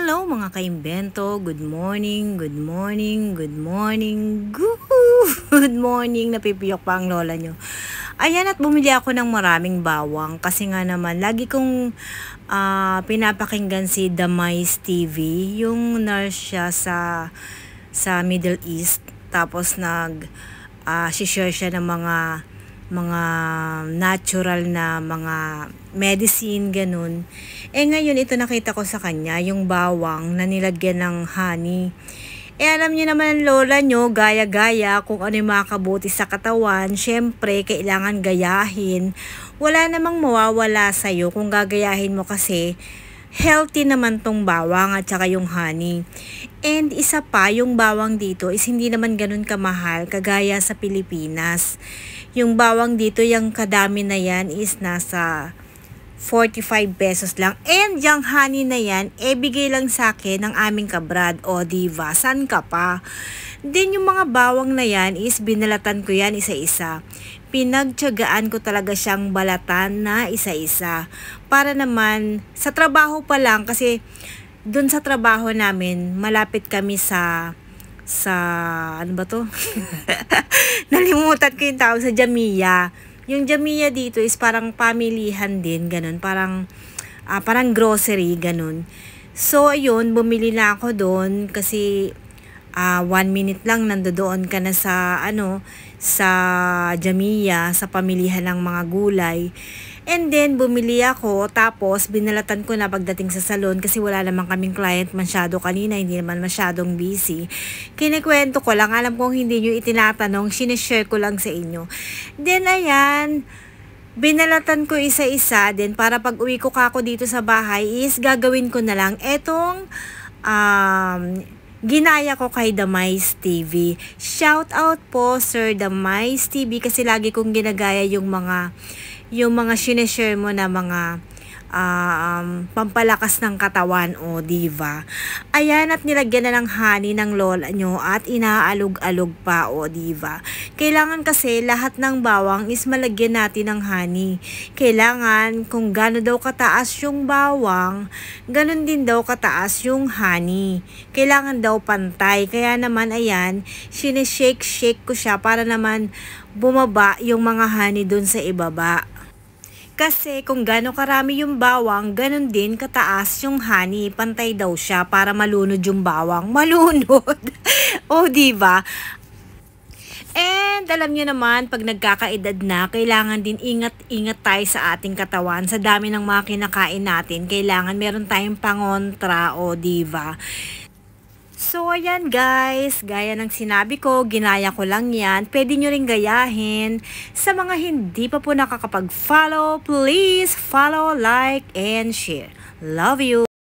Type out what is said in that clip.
Hello mga kaimbento, good morning, good morning, good morning, good morning, napipiyok pa ang lola nyo. Ayan, at bumili ako ng maraming bawang kasi nga naman lagi kong pinapakinggan si Damais TV, yung nurse siya sa Middle East, tapos share siya ng mga natural na mga medicine, ganun. Ngayon, ito nakita ko sa kanya, yung bawang na nilagyan ng honey. Alam niyo naman ang lola nyo, gaya-gaya kung ano yung makakabuti sa katawan. Syempre, kailangan gayahin. Wala namang mawawala sa'yo kung gagayahin mo kasi healthy naman tong bawang at saka yung honey. And isa pa, yung bawang dito is hindi naman ganun kamahal kagaya sa Pilipinas. Yung bawang dito, yung kadami na yan is nasa 45 pesos lang. And yung honey na yan, bigay lang sa akin ng aming kabrad. O diva, san ka pa? Then yung mga bawang na yan is binalatan ko yan isa-isa. Pinagtiyagaan ko talaga siyang balatan na isa-isa. Para naman, sa trabaho pa lang, kasi dun sa trabaho namin, malapit kami sa ano ba to? Nalimutan ko yung tawag, sa Jamia. Yung Jamia dito is parang pamilihan din, ganun. Parang grocery, ganun. So, ayun, bumili na ako doon kasi 1 minute lang nandoon ka na sa Jamia, sa pamilihan ng mga gulay. And then, bumili ako, tapos binalatan ko na pagdating sa salon kasi wala naman kaming client masyado kanina, hindi naman masyadong busy. Kinikwento ko lang, alam kong hindi nyo itinatanong, sinishare ko lang sa inyo. Then, ayan, binalatan ko isa-isa, then para pag uwi ko kako dito sa bahay is gagawin ko na lang etong ginaya ko kay Damais TV. Shout out po Sir Damais TV kasi lagi kong ginagaya yung mga sineshare mo na mga pampalakas ng katawan, o diva. Ayan, at nilagyan na ng honey ng lola nyo at inaalog-alog pa, o diva. Kailangan kasi lahat ng bawang is malagyan natin ng honey. Kailangan kung gano'n daw kataas yung bawang, ganun din daw kataas yung honey. Kailangan daw pantay. Kaya naman ayan, sinishake-shake ko siya para naman bumaba yung mga honey dun sa ibaba. Kasi kung gaano karami yung bawang, ganun din kataas yung honey. Pantay daw siya para malunod yung bawang. Malunod! O, diba? And alam nyo naman, pag nagkakaedad na, kailangan din ingat tayo sa ating katawan. Sa dami ng mga kinakain natin, kailangan meron tayong pangontra, o diba? So, ayan guys, gaya ng sinabi ko, ginaya ko lang yan. Pwede nyo rin gayahin. Sa mga hindi pa po nakakapag-follow, please follow, like, and share. Love you!